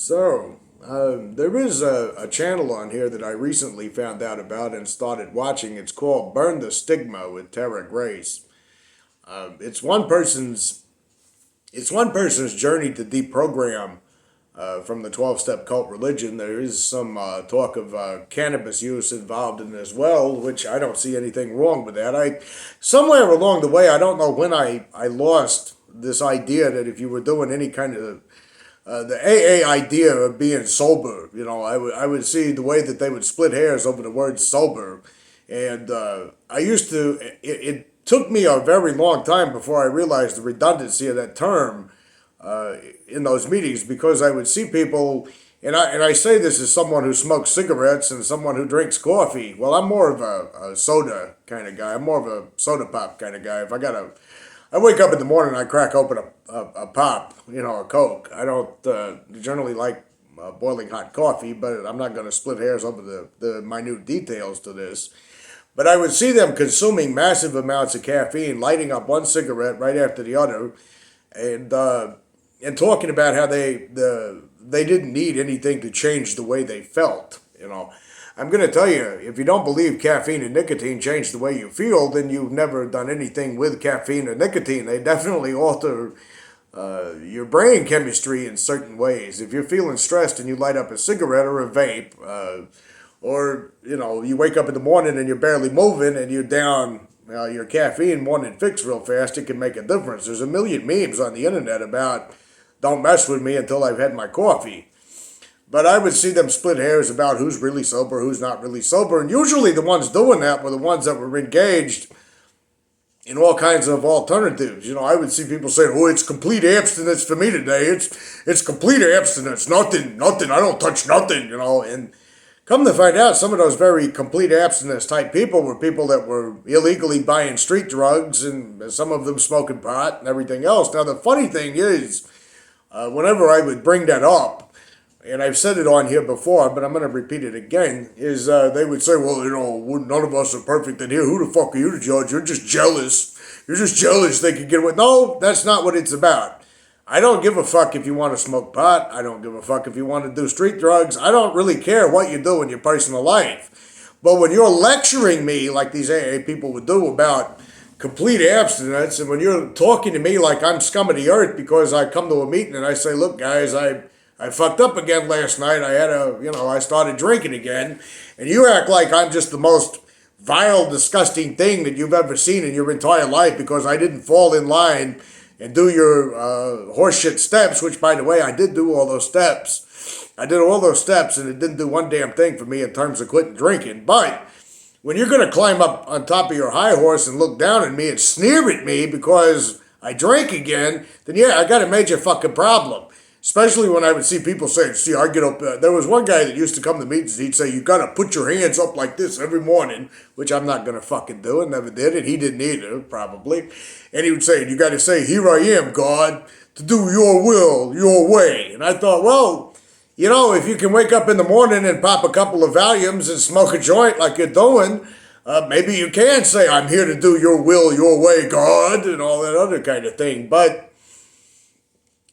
There is a channel on here that I recently found out about and started watching. It's called Burn the Stigma with Tara Grace. Uh, it's one person's it's one person's journey to deprogram from the 12-step cult religion. There is some talk of cannabis use involved in it as well, which I don't see anything wrong with that. Somewhere along the way, I don't know when I lost this idea that if you were doing any kind of the AA idea of being sober, I would see the way that they would split hairs over the word sober. And it took me a very long time before I realized the redundancy of that term in those meetings, because I would see people, and I say this as someone who smokes cigarettes and someone who drinks coffee. Well, I'm more of a soda kind of guy. I'm more of a soda pop kind of guy. I wake up in the morning and I crack open a pop, a Coke. I don't generally like boiling hot coffee, but I'm not going to split hairs over the minute details to this. But I would see them consuming massive amounts of caffeine, lighting up one cigarette right after the other, and talking about how they didn't need anything to change the way they felt. I'm going to tell you, if you don't believe caffeine and nicotine change the way you feel, then you've never done anything with caffeine or nicotine. They definitely alter your brain chemistry in certain ways. If you're feeling stressed and you light up a cigarette or a vape, or you wake up in the morning and you're barely moving and you're down your caffeine morning fix real fast, it can make a difference. There's a million memes on the internet about don't mess with me until I've had my coffee. But I would see them split hairs about who's really sober, who's not really sober. And usually the ones doing that were the ones that were engaged in all kinds of alternatives. I would see people say, oh, it's complete abstinence for me today. It's complete abstinence. Nothing. I don't touch nothing, And come to find out, some of those very complete abstinence type people were people that were illegally buying street drugs, and some of them smoking pot and everything else. Now, the funny thing is, whenever I would bring that up, and I've said it on here before, but I'm going to repeat it again, is they would say, well, none of us are perfect in here. Who the fuck are you to judge? You're just jealous. You're just jealous they could get away. No, that's not what it's about. I don't give a fuck if you want to smoke pot. I don't give a fuck if you want to do street drugs. I don't really care what you do in your personal life. But when you're lecturing me like these AA people would do about complete abstinence, and when you're talking to me like I'm scum of the earth because I come to a meeting and I say, look, guys, I fucked up again last night. I started drinking again. And you act like I'm just the most vile, disgusting thing that you've ever seen in your entire life because I didn't fall in line and do your horseshit steps, which, by the way, I did do all those steps. I did all those steps, and it didn't do one damn thing for me in terms of quitting drinking. But when you're going to climb up on top of your high horse and look down at me and sneer at me because I drank again, then yeah, I got a major fucking problem. Especially when I would see people saying, see, I get up, there was one guy that used to come to meetings, he'd say, you gotta put your hands up like this every morning, which I'm not gonna fucking do, and never did, and he didn't either, probably. And he would say, you gotta say, here I am, God, to do your will, your way. And I thought, well, if you can wake up in the morning and pop a couple of Valiums and smoke a joint like you're doing, maybe you can say, I'm here to do your will, your way, God, and all that other kind of thing. But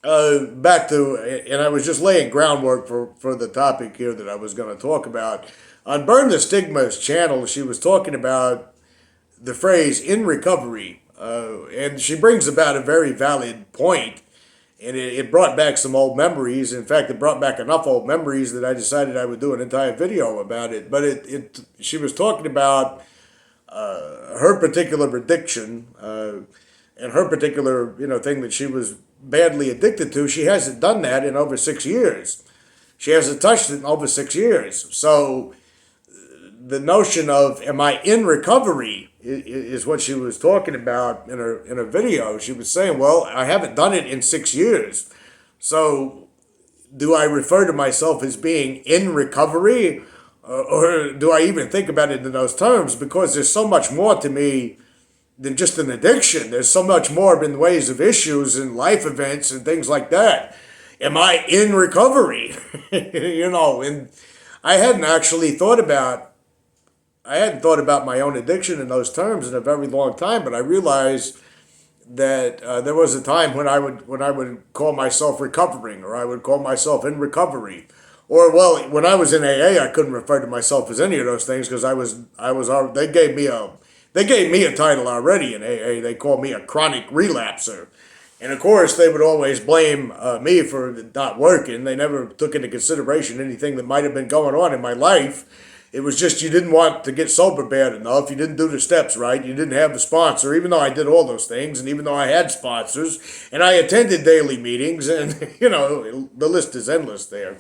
back to, and I was just laying groundwork for the topic here that I was going to talk about. On Burn the Stigma's channel, she was talking about the phrase in recovery, and she brings about a very valid point, and it brought back some old memories. In fact, it brought back enough old memories that I decided I would do an entire video about it. But she was talking about her particular addiction, and her particular, thing that she was badly addicted to. She hasn't done that in over 6 years. She hasn't touched it in over 6 years. So the notion of, am I in recovery, is what she was talking about in her video. She was saying, well, I haven't done it in 6 years. So do I refer to myself as being in recovery? Or do I even think about it in those terms? Because there's so much more to me than just an addiction. There's so much more in ways of issues and life events and things like that. Am I in recovery? And I hadn't thought about my own addiction in those terms in a very long time, but I realized there was a time when I would call myself recovering, or I would call myself in recovery, or well, when I was in AA, I couldn't refer to myself as any of those things because they gave me a title already in AA. They called me a chronic relapser. And of course, they would always blame me for not working. They never took into consideration anything that might have been going on in my life. It was just you didn't want to get sober bad enough. You didn't do the steps right. You didn't have the sponsor, even though I did all those things, and even though I had sponsors, and I attended daily meetings, and the list is endless there.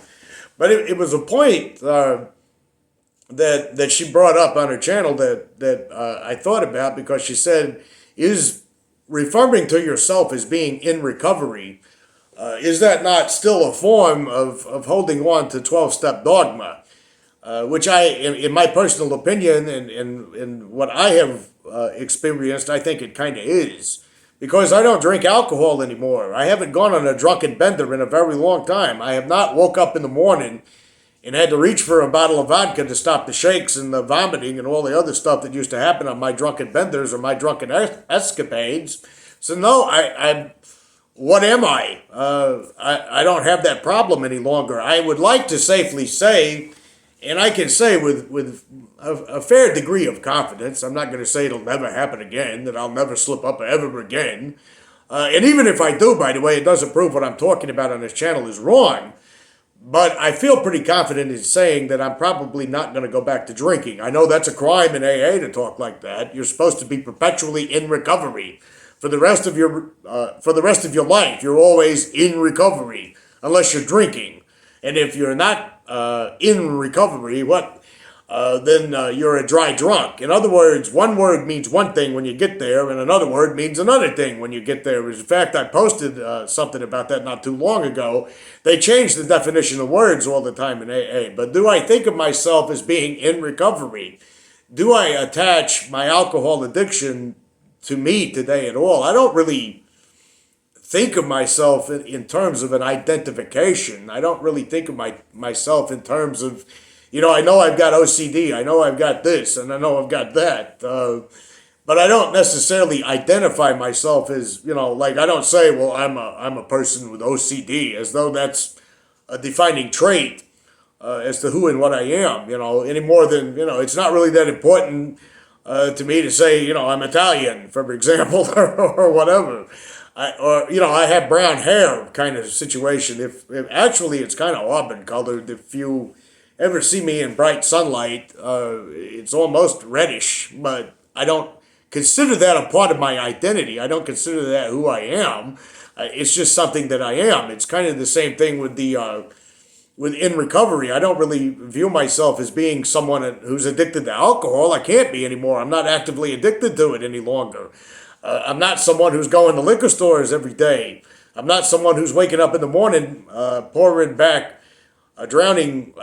But it was a point that she brought up on her channel that I thought about because she said, "Is referring to yourself as being in recovery, is that not still a form of holding on to 12-step dogma?" Which in my personal opinion, and what I have experienced, I think it kind of is. Because I don't drink alcohol anymore. I haven't gone on a drunken bender in a very long time. I have not woke up in the morning and had to reach for a bottle of vodka to stop the shakes and the vomiting and all the other stuff that used to happen on my drunken benders or my drunken escapades. So no, what am I? I don't have that problem any longer. I would like to safely say, and I can say with a fair degree of confidence, I'm not going to say it'll never happen again, that I'll never slip up ever again. And even if I do, by the way, it doesn't prove what I'm talking about on this channel is wrong. But I feel pretty confident in saying that I'm probably not going to go back to drinking. I know that's a crime in AA to talk like that. You're supposed to be perpetually in recovery for the rest of your life. You're always in recovery unless you're drinking. And if you're not in recovery, then you're a dry drunk. In other words, one word means one thing when you get there, and another word means another thing when you get there. In fact, I posted something about that not too long ago. They change the definition of words all the time in AA. But do I think of myself as being in recovery? Do I attach my alcohol addiction to me today at all? I don't really think of myself in terms of an identification. I don't really think of myself in terms of, I know I've got OCD, I know I've got this, and I know I've got that. But I don't necessarily identify myself as, like I don't say, well, I'm a person with OCD, as though that's a defining trait as to who and what I am, any more than, it's not really that important to me to say, I'm Italian, for example, or whatever. I have brown hair kind of situation. If actually it's kind of auburn colored. If you ever see me in bright sunlight, it's almost reddish, but I don't consider that a part of my identity. I don't consider that who I am. It's just something that I am. It's kind of the same thing with with in recovery. I don't really view myself as being someone who's addicted to alcohol. I can't be anymore. I'm not actively addicted to it any longer. I'm not someone who's going to liquor stores every day. I'm not someone who's waking up in the morning, pouring back, drowning,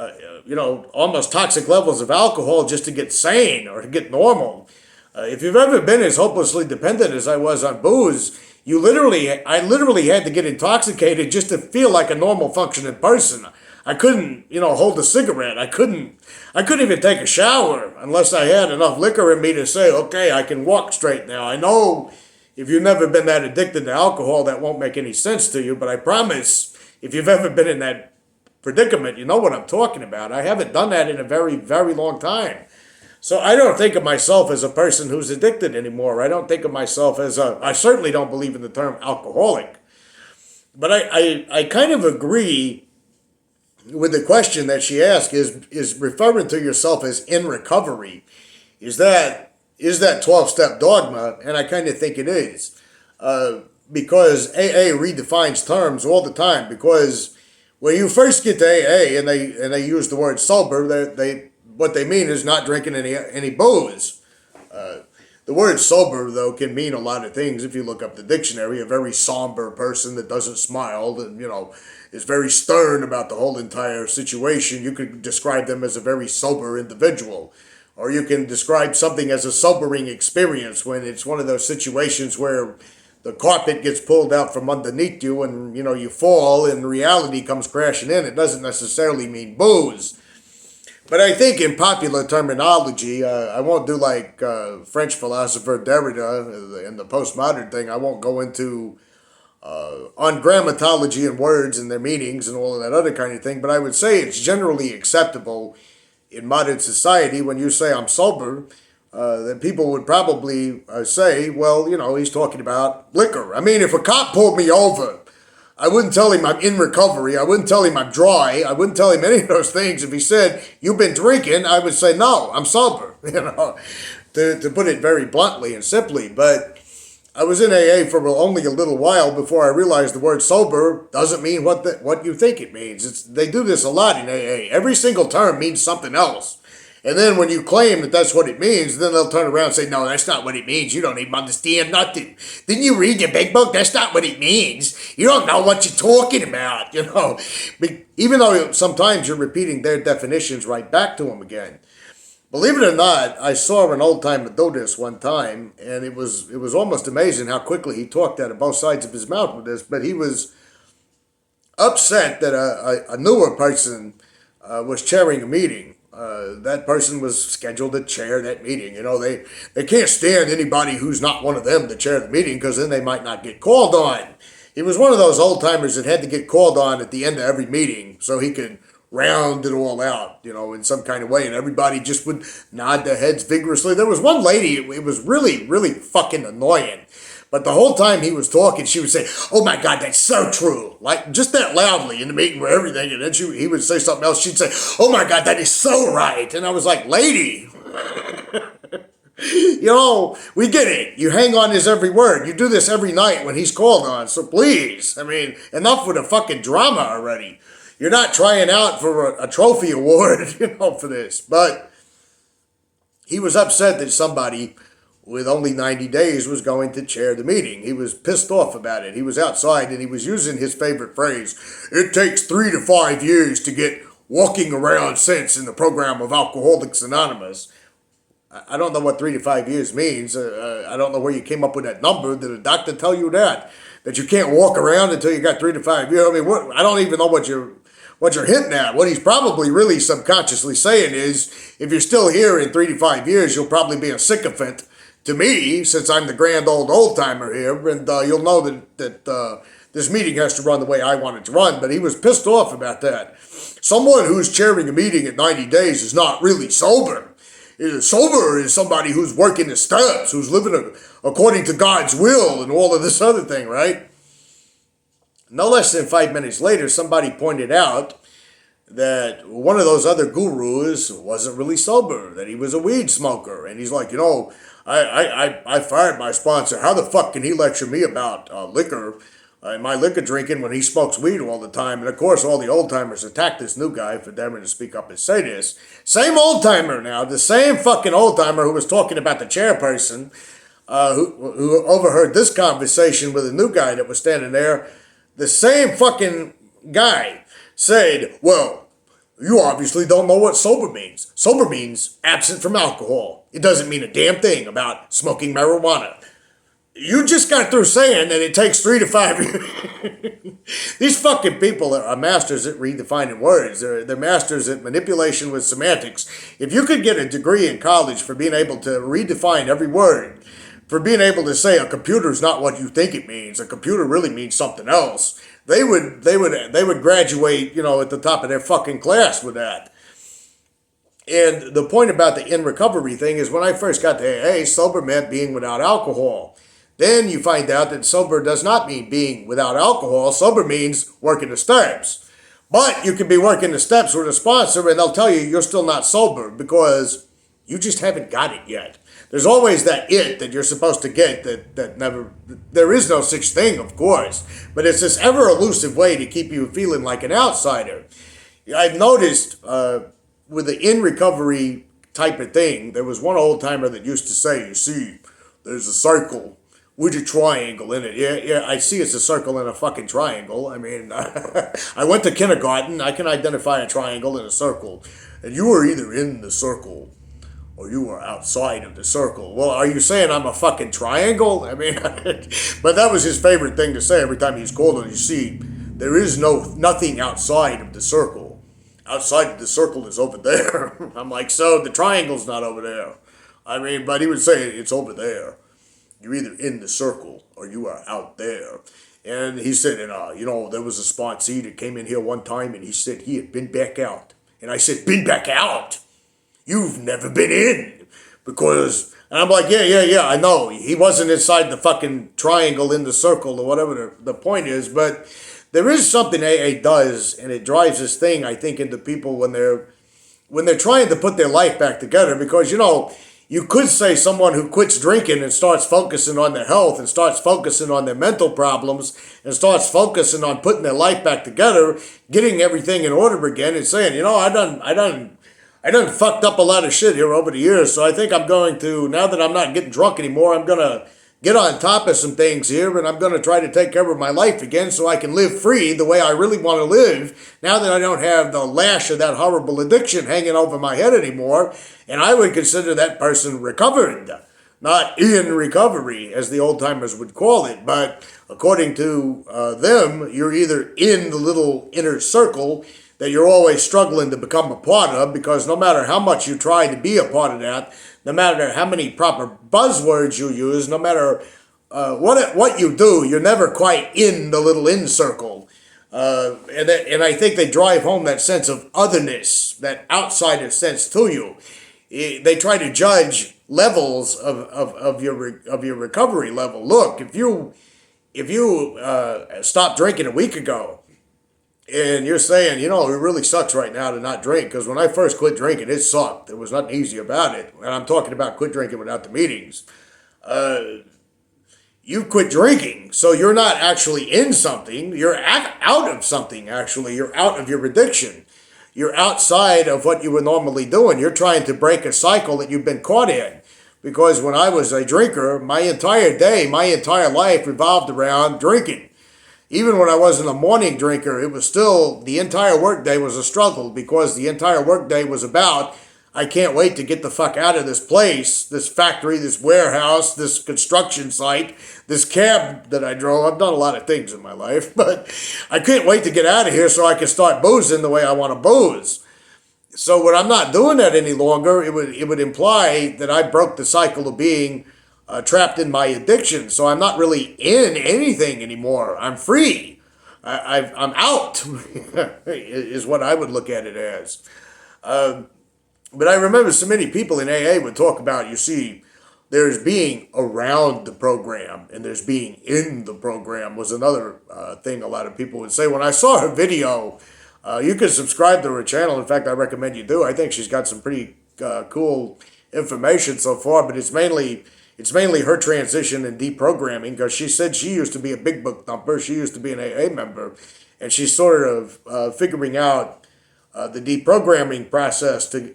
almost toxic levels of alcohol just to get sane or to get normal. If you've ever been as hopelessly dependent as I was on booze, I literally had to get intoxicated just to feel like a normal functioning person. I couldn't, hold a cigarette. I couldn't even take a shower unless I had enough liquor in me to say, okay, I can walk straight now. I know if you've never been that addicted to alcohol, that won't make any sense to you, but I promise if you've ever been in that predicament, you know what I'm talking about. I haven't done that in a very, very long time. So I don't think of myself as a person who's addicted anymore. I don't think of myself as I certainly don't believe in the term alcoholic. But I kind of agree with the question that she asked, is referring to yourself as in recovery. Is that 12-step dogma? And I kind of think it is. Because AA redefines terms all the time. Because when you first get to AA and they use the word sober, what they mean is not drinking any booze. The word sober, though, can mean a lot of things. If you look up the dictionary, a very somber person that doesn't smile and, is very stern about the whole entire situation. You could describe them as a very sober individual. Or you can describe something as a sobering experience when it's one of those situations where the carpet gets pulled out from underneath you and, you fall and reality comes crashing in. It doesn't necessarily mean booze. But I think in popular terminology, I won't do like French philosopher Derrida and the postmodern thing. I won't go into on grammatology and words and their meanings and all of that other kind of thing. But I would say it's generally acceptable in modern society when you say I'm sober, that people would probably say, well, he's talking about liquor. I mean, if a cop pulled me over, I wouldn't tell him I'm in recovery. I wouldn't tell him I'm dry. I wouldn't tell him any of those things. If he said, you've been drinking, I would say, no, I'm sober, to put it very bluntly and simply. But I was in AA for only a little while before I realized the word sober doesn't mean what you think it means. They do this a lot in AA. Every single term means something else. And then when you claim that that's what it means, then they'll turn around and say, no, that's not what it means. You don't even understand nothing. Didn't you read the big book? That's not what it means. You don't know what you're talking about, Even though sometimes you're repeating their definitions right back to them again. Believe it or not, I saw an old timer do this one time, and it was almost amazing how quickly he talked out of both sides of his mouth with this. But he was upset that a newer person was chairing a meeting. That person was scheduled to chair that meeting. They can't stand anybody who's not one of them to chair the meeting because then they might not get called on. He was one of those old timers that had to get called on at the end of every meeting so he could round it all out, in some kind of way. And everybody just would nod their heads vigorously. There was one lady, it was really, really fucking annoying. But the whole time he was talking, she would say, oh my God, that's so true. Like, just that loudly in the meeting where everything. And then he would say something else. She'd say, oh my God, that is so right. And I was like, lady, we get it. You hang on his every word. You do this every night when he's called on. So please, enough with the fucking drama already. You're not trying out for a trophy award, for this. But he was upset that somebody with only 90 days was going to chair the meeting. He was pissed off about it. He was outside and he was using his favorite phrase, it takes 3 to 5 years to get walking around sense in the program of Alcoholics Anonymous. I don't know what 3 to 5 years means. I don't know where you came up with that number. Did a doctor tell you that you can't walk around until you got 3 to 5 years? I don't even know what you're hinting at. What he's probably really subconsciously saying is, if you're still here in 3 to 5 years, you'll probably be a sycophant to me, since I'm the grand old timer here, and you'll know that this meeting has to run the way I want it to run. But he was pissed off about that. Someone who's chairing a meeting at 90 days is not really sober. Sober is somebody who's working the steps, who's living according to God's will and all of this other thing, right? No less than 5 minutes later, somebody pointed out that one of those other gurus wasn't really sober, that he was a weed smoker. And he's like, I fired my sponsor. How the fuck can he lecture me about liquor and my liquor drinking when he smokes weed all the time? And of course, all the old timers attacked this new guy for daring to speak up and say this. Same old timer now, the same fucking old timer who was talking about the chairperson, who overheard this conversation with a new guy that was standing there. The same fucking guy said, well, you obviously don't know what sober means. Sober means absent from alcohol. It doesn't mean a damn thing about smoking marijuana. You just got through saying that it takes 3 to 5 years. These fucking people are masters at redefining words. They're masters at manipulation with semantics. If you could get a degree in college for being able to redefine every word, for being able to say a computer's not what you think it means, a computer really means something else, they would graduate, at the top of their fucking class with that. And the point about the in recovery thing is, when I first got to AA, sober meant being without alcohol. Then you find out that sober does not mean being without alcohol. Sober means working the steps. But you can be working the steps with a sponsor and they'll tell you you're still not sober because you just haven't got it yet. There's always that it that you're supposed to get that never, there is no such thing, of course, but it's this ever elusive way to keep you feeling like an outsider. I've noticed with the in recovery type of thing, there was one old timer that used to say, you see, there's a circle with a triangle in it. Yeah, I see it's a circle and a fucking triangle. I mean, I went to kindergarten, I can identify a triangle and a circle, and you are either in the circle or you are outside of the circle. Well, are you saying I'm a fucking triangle? I mean, but that was his favorite thing to say every time he was called on. You see, there is nothing outside of the circle. outside the circle is over there. I'm like, so the triangle's not over there. I mean, but he would say it's over there. You're either in the circle or you are out there. And he said, and there was a sponsee that came in here one time and he said he had been back out. And I said, been back out? You've never been in. Because, and I'm like, yeah, I know. He wasn't inside the fucking triangle in the circle or whatever the point is. But there is something AA does, and it drives this thing, I think, into people when they're trying to put their life back together. Because, you could say someone who quits drinking and starts focusing on their health and starts focusing on their mental problems and starts focusing on putting their life back together, getting everything in order again, and saying, I done fucked up a lot of shit here over the years. So I think I'm going to, now that I'm not getting drunk anymore, I'm gonna get on top of some things here, and I'm going to try to take care of my life again so I can live free the way I really want to live now that I don't have the lash of that horrible addiction hanging over my head anymore. And I would consider that person recovered, not in recovery, as the old timers would call it. But according to them, you're either in the little inner circle that you're always struggling to become a part of, because no matter how much you try to be a part of that, no matter how many proper buzzwords you use, no matter what you do, you're never quite in the little in circle. And I think they drive home that sense of otherness, that outsider sense to you. They try to judge levels of your recovery level. Look, if you stopped drinking a week ago, and you're saying, it really sucks right now to not drink, because when I first quit drinking, it sucked. There was nothing easy about it. And I'm talking about quit drinking without the meetings. You quit drinking, so you're not actually in something. You're out of something, actually. You're out of your addiction. You're outside of what you were normally doing. You're trying to break a cycle that you've been caught in. Because when I was a drinker, my entire day, my entire life revolved around drinking. Even when I wasn't a morning drinker, it was still, the entire workday was a struggle, because the entire workday was about, I can't wait to get the fuck out of this place, this factory, this warehouse, this construction site, this cab that I drove. I've done a lot of things in my life, but I can't wait to get out of here so I can start boozing the way I want to booze. So when I'm not doing that any longer, it would imply that I broke the cycle of being trapped in my addiction. So I'm not really in anything anymore. I'm free. I'm out, is what I would look at it as. But I remember so many people in AA would talk about, there's being around the program and there's being in the program was another thing a lot of people would say. When I saw her video, you can subscribe to her channel. In fact, I recommend you do. I think she's got some pretty cool information so far, but it's mainly her transition and deprogramming, because she said she used to be a big book thumper. She used to be an AA member, and she's sort of figuring out the deprogramming process to,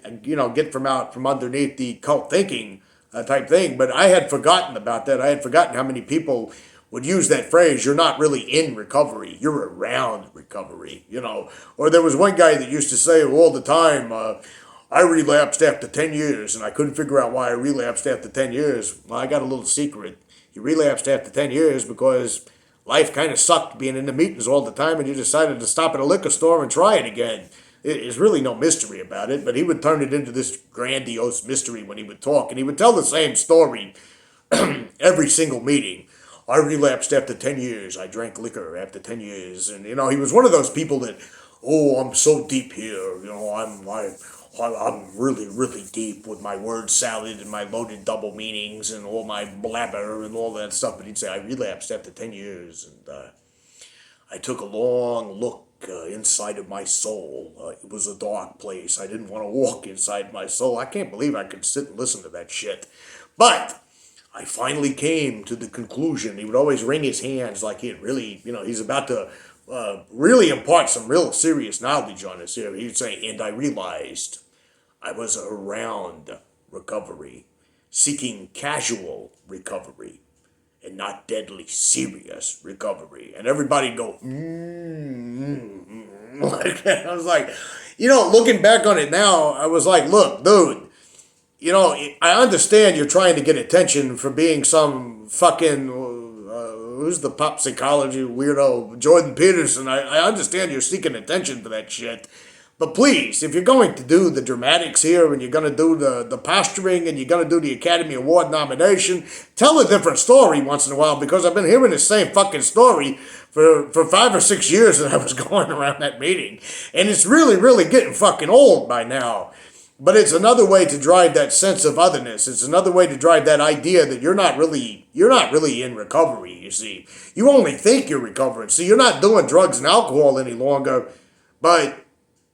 get from underneath the cult thinking type thing. But I had forgotten about that. I had forgotten how many people would use that phrase, you're not really in recovery, you're around recovery, Or there was one guy that used to say all the time, I relapsed after 10 years, and I couldn't figure out why I relapsed after 10 years. Well, I got a little secret. You relapsed after 10 years because life kind of sucked being in the meetings all the time, and you decided to stop at a liquor store and try it again. There's really no mystery about it, but he would turn it into this grandiose mystery when he would talk, and he would tell the same story every single meeting. I relapsed after 10 years. I drank liquor after 10 years. And, he was one of those people that, I'm so deep here. I'm really, really deep with my word salad and my loaded double meanings and all my blabber and all that stuff. But he'd say, I relapsed after 10 years. And I took a long look inside of my soul. It was a dark place. I didn't want to walk inside my soul. I can't believe I could sit and listen to that shit. But I finally came to the conclusion. He would always wring his hands like he really, he's about to really impart some real serious knowledge on us here. He'd say, and I realized I was around recovery, seeking casual recovery, and not deadly serious recovery. And everybody go, like that. I was like, looking back on it now, I was like, look, dude, I understand you're trying to get attention for being some fucking, who's the pop psychology weirdo, Jordan Peterson. I understand you're seeking attention for that shit. But please, if you're going to do the dramatics here and you're going to do the posturing and you're going to do the Academy Award nomination, tell a different story once in a while, because I've been hearing the same fucking story for 5 or 6 years that I was going around that meeting. And it's really, really getting fucking old by now. But it's another way to drive that sense of otherness. It's another way to drive that idea that you're not really in recovery, you see. You only think you're recovering. See, you're not doing drugs and alcohol any longer, but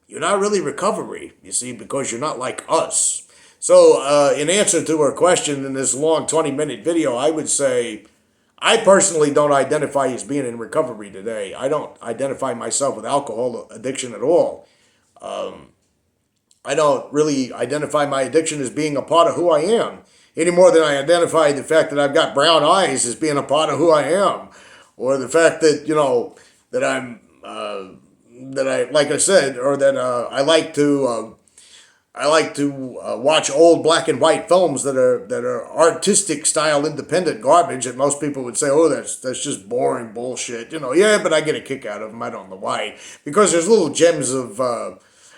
you're not really recovery, you see, because you're not like us. So in answer to her question in this long 20-minute video, I would say I personally don't identify as being in recovery today. I don't identify myself with alcohol addiction at all. I don't really identify my addiction as being a part of who I am, any more than I identify the fact that I've got brown eyes as being a part of who I am, or the fact that, that I'm... that I, like I said, or that I like to watch old black and white films that are artistic style independent garbage that most people would say, oh, that's just boring bullshit. Yeah, but I get a kick out of them. I don't know why, because there's little gems of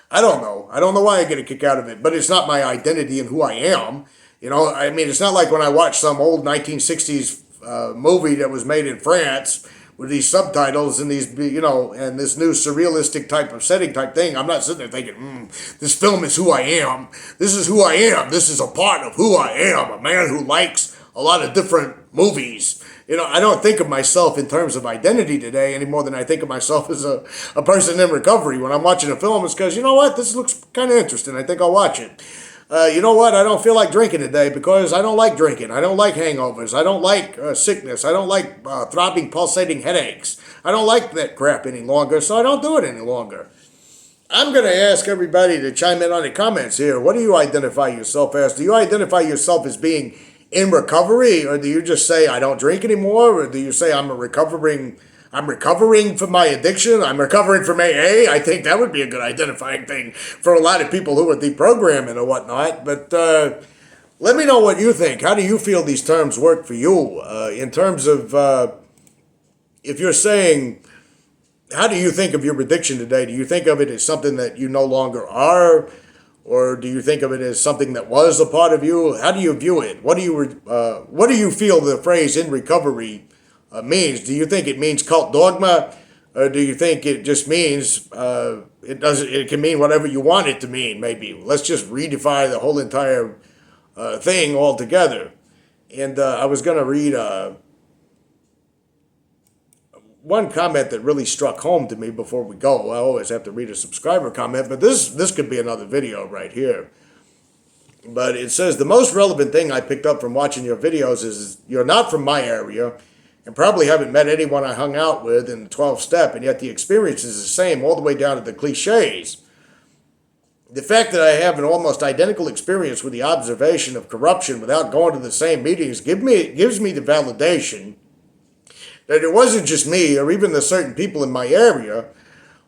I don't know why I get a kick out of it, but it's not my identity and who I am. I mean, it's not like when I watch some old 1960s movie that was made in France with these subtitles and these, and this new surrealistic type of setting type thing. I'm not sitting there thinking, this film is who I am. This is who I am. This is a part of who I am. A man who likes a lot of different movies. I don't think of myself in terms of identity today any more than I think of myself as a person in recovery. When I'm watching a film, it's because, you know what, this looks kind of interesting. I think I'll watch it. You know what? I don't feel like drinking today because I don't like drinking. I don't like hangovers. I don't like sickness. I don't like throbbing, pulsating headaches. I don't like that crap any longer, so I don't do it any longer. I'm going to ask everybody to chime in on the comments here. What do you identify yourself as? Do you identify yourself as being in recovery, or do you just say, I don't drink anymore, or do you say I'm recovering from my addiction, I'm recovering from AA? I think that would be a good identifying thing for a lot of people who are deprogramming or whatnot. But let me know what you think. How do you feel these terms work for you? In terms of, if you're saying, how do you think of your addiction today? Do you think of it as something that you no longer are? Or do you think of it as something that was a part of you? How do you view it? What do you feel the phrase "in recovery" means? Do you think it means cult dogma, or do you think it just means it can mean whatever you want it to mean? Maybe let's just redefine the whole entire thing altogether. And I was going to read one comment that really struck home to me before we go. I always have to read a subscriber comment, but this could be another video right here. But it says, the most relevant thing I picked up from watching your videos is you're not from my area and probably haven't met anyone I hung out with in the 12-step, and yet the experience is the same all the way down to the cliches. The fact that I have an almost identical experience with the observation of corruption without going to the same meetings gives me the validation that it wasn't just me or even the certain people in my area,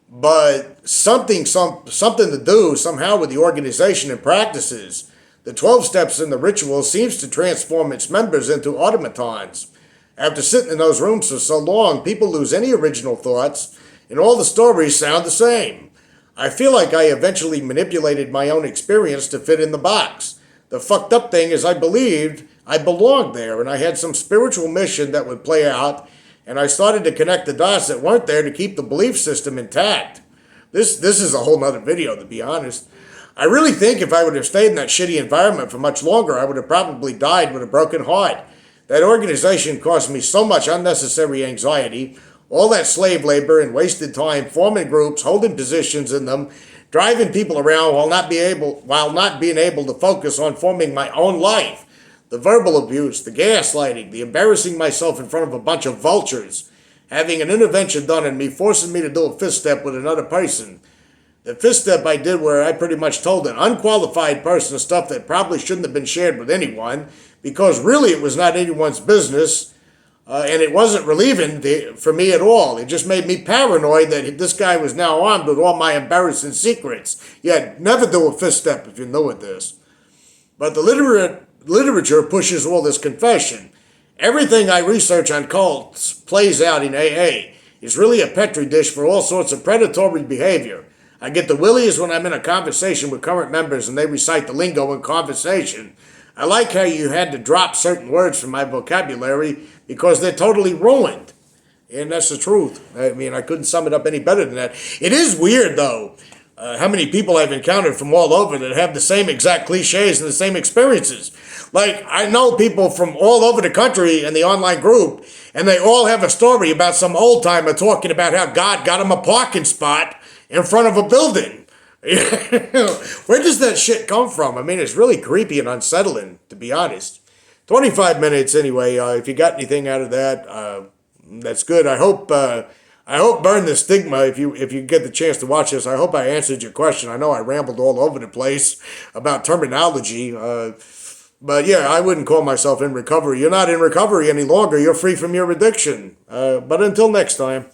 but something to do somehow with the organization and practices. The 12 steps in the ritual seems to transform its members into automatons. After sitting in those rooms for so long, people lose any original thoughts, and all the stories sound the same. I feel like I eventually manipulated my own experience to fit in the box. The fucked up thing is I believed I belonged there, and I had some spiritual mission that would play out, and I started to connect the dots that weren't there to keep the belief system intact. This is a whole nother video, to be honest. I really think if I would have stayed in that shitty environment for much longer, I would have probably died with a broken heart. That organization caused me so much unnecessary anxiety, all that slave labor and wasted time forming groups, holding positions in them, driving people around while not being able to focus on forming my own life. The verbal abuse, the gaslighting, the embarrassing myself in front of a bunch of vultures, having an intervention done on me, forcing me to do a fist step with another person. The fist step I did where I pretty much told an unqualified person stuff that probably shouldn't have been shared with anyone, because really it was not anyone's business, and it wasn't relieving for me at all. It just made me paranoid that this guy was now armed with all my embarrassing secrets. Yet, never do a fist step if you're new at this. But the literature pushes all this confession. Everything I research on cults plays out in AA. It's really a petri dish for all sorts of predatory behavior. I get the willies when I'm in a conversation with current members and they recite the lingo in conversation. I like how you had to drop certain words from my vocabulary because they're totally ruined. And that's the truth. I mean, I couldn't sum it up any better than that. It is weird, though, how many people I've encountered from all over that have the same exact cliches and the same experiences. Like, I know people from all over the country in the online group, and they all have a story about some old timer talking about how God got him a parking spot in front of a building. Where does that shit come from? I mean, it's really creepy and unsettling, to be honest. 25 minutes anyway. If you got anything out of that, that's good. I hope Burn the Stigma, if you get the chance to watch this, I hope I answered your question. I know I rambled all over the place about terminology. But yeah, I wouldn't call myself in recovery. You're not in recovery any longer. You're free from your addiction. But until next time.